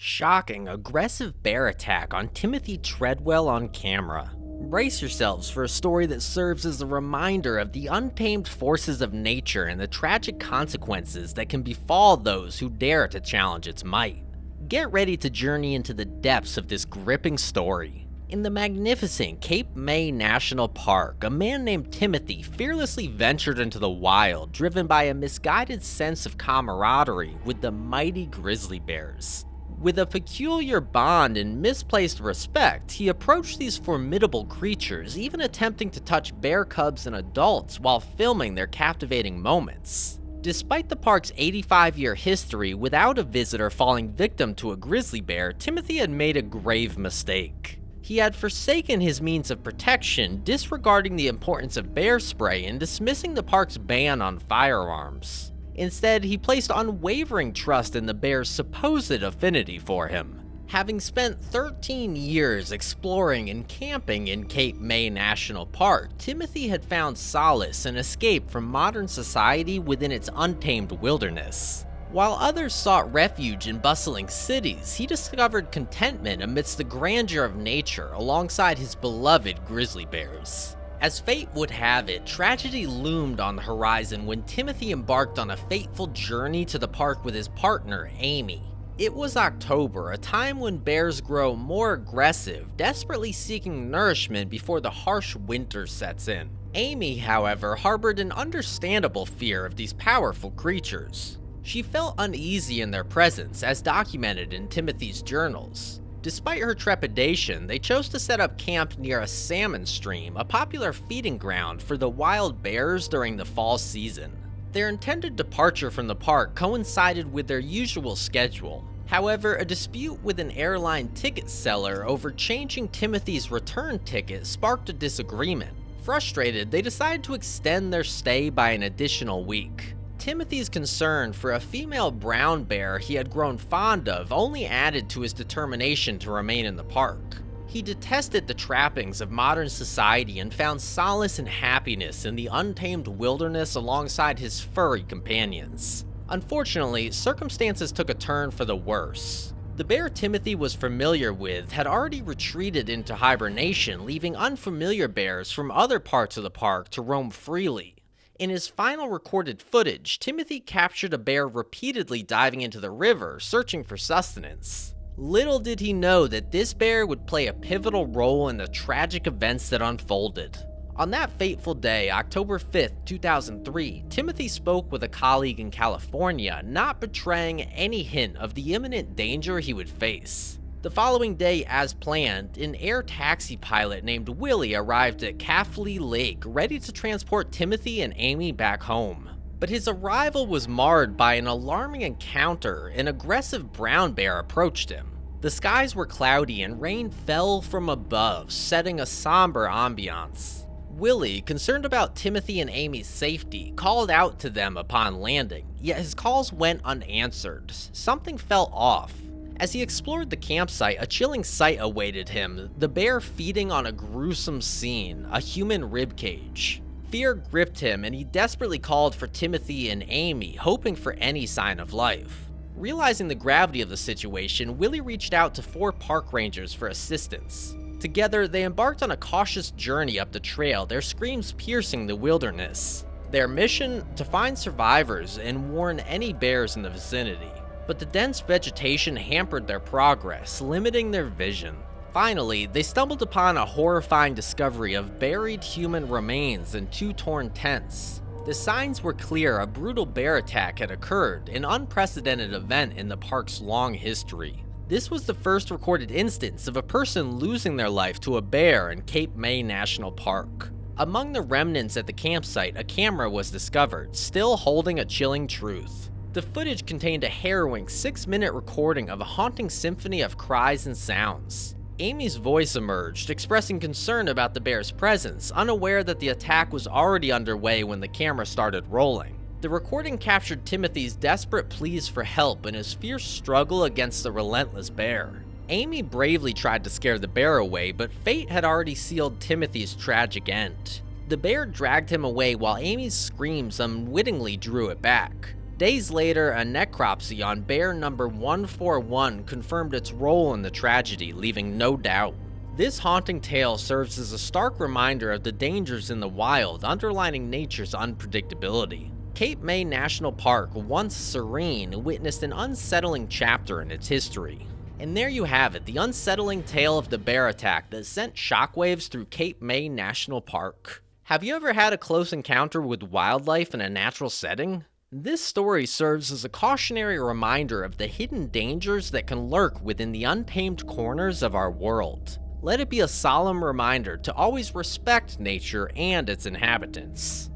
Shocking, aggressive bear attack on Timothy Treadwell on camera. Brace yourselves for a story that serves as a reminder of the untamed forces of nature and the tragic consequences that can befall those who dare to challenge its might. Get ready to journey into the depths of this gripping story. In the magnificent Cape May National Park, a man named Timothy fearlessly ventured into the wild, driven by a misguided sense of camaraderie with the mighty grizzly bears. With a peculiar bond and misplaced respect, he approached these formidable creatures, even attempting to touch bear cubs and adults while filming their captivating moments. Despite the park's 85-year history without a visitor falling victim to a grizzly bear, Timothy had made a grave mistake. He had forsaken his means of protection, disregarding the importance of bear spray and dismissing the park's ban on firearms. Instead, he placed unwavering trust in the bear's supposed affinity for him. Having spent 13 years exploring and camping in Cape May National Park, Timothy had found solace and escape from modern society within its untamed wilderness. While others sought refuge in bustling cities, he discovered contentment amidst the grandeur of nature alongside his beloved grizzly bears. As fate would have it, tragedy loomed on the horizon when Timothy embarked on a fateful journey to the park with his partner, Amy. It was October, a time when bears grow more aggressive, desperately seeking nourishment before the harsh winter sets in. Amy, however, harbored an understandable fear of these powerful creatures. She felt uneasy in their presence, as documented in Timothy's journals. Despite her trepidation, they chose to set up camp near a salmon stream, a popular feeding ground for the wild bears during the fall season. Their intended departure from the park coincided with their usual schedule. However, a dispute with an airline ticket seller over changing Timothy's return ticket sparked a disagreement. Frustrated, they decided to extend their stay by an additional week. Timothy's concern for a female brown bear he had grown fond of only added to his determination to remain in the park. He detested the trappings of modern society and found solace and happiness in the untamed wilderness alongside his furry companions. Unfortunately, circumstances took a turn for the worse. The bear Timothy was familiar with had already retreated into hibernation, leaving unfamiliar bears from other parts of the park to roam freely. In his final recorded footage, Timothy captured a bear repeatedly diving into the river, searching for sustenance. Little did he know that this bear would play a pivotal role in the tragic events that unfolded. On that fateful day, October 5th, 2003, Timothy spoke with a colleague in California, not betraying any hint of the imminent danger he would face. The following day, as planned, an air taxi pilot named Willie arrived at Calfee Lake, ready to transport Timothy and Amy back home. But his arrival was marred by an alarming encounter. An aggressive brown bear approached him. The skies were cloudy and rain fell from above, setting a somber ambiance. Willie, concerned about Timothy and Amy's safety, called out to them upon landing, yet his calls went unanswered. Something felt off. As he explored the campsite, a chilling sight awaited him, the bear feeding on a gruesome scene, a human ribcage. Fear gripped him and he desperately called for Timothy and Amy, hoping for any sign of life. Realizing the gravity of the situation, Willie reached out to 4 park rangers for assistance. Together, they embarked on a cautious journey up the trail, their screams piercing the wilderness. Their mission? To find survivors and warn any bears in the vicinity. But the dense vegetation hampered their progress, limiting their vision. Finally, they stumbled upon a horrifying discovery of buried human remains and 2 torn tents. The signs were clear: a brutal bear attack had occurred, an unprecedented event in the park's long history. This was the first recorded instance of a person losing their life to a bear in Cape May National Park. Among the remnants at the campsite, a camera was discovered, still holding a chilling truth. The footage contained a harrowing 6-minute recording of a haunting symphony of cries and sounds. Amy's voice emerged, expressing concern about the bear's presence, unaware that the attack was already underway when the camera started rolling. The recording captured Timothy's desperate pleas for help and his fierce struggle against the relentless bear. Amy bravely tried to scare the bear away, but fate had already sealed Timothy's tragic end. The bear dragged him away while Amy's screams unwittingly drew it back. Days later, a necropsy on bear number 141 confirmed its role in the tragedy, leaving no doubt. This haunting tale serves as a stark reminder of the dangers in the wild, underlining nature's unpredictability. Cape May National Park, once serene, witnessed an unsettling chapter in its history. And there you have it, the unsettling tale of the bear attack that sent shockwaves through Cape May National Park. Have you ever had a close encounter with wildlife in a natural setting? This story serves as a cautionary reminder of the hidden dangers that can lurk within the untamed corners of our world. Let it be a solemn reminder to always respect nature and its inhabitants.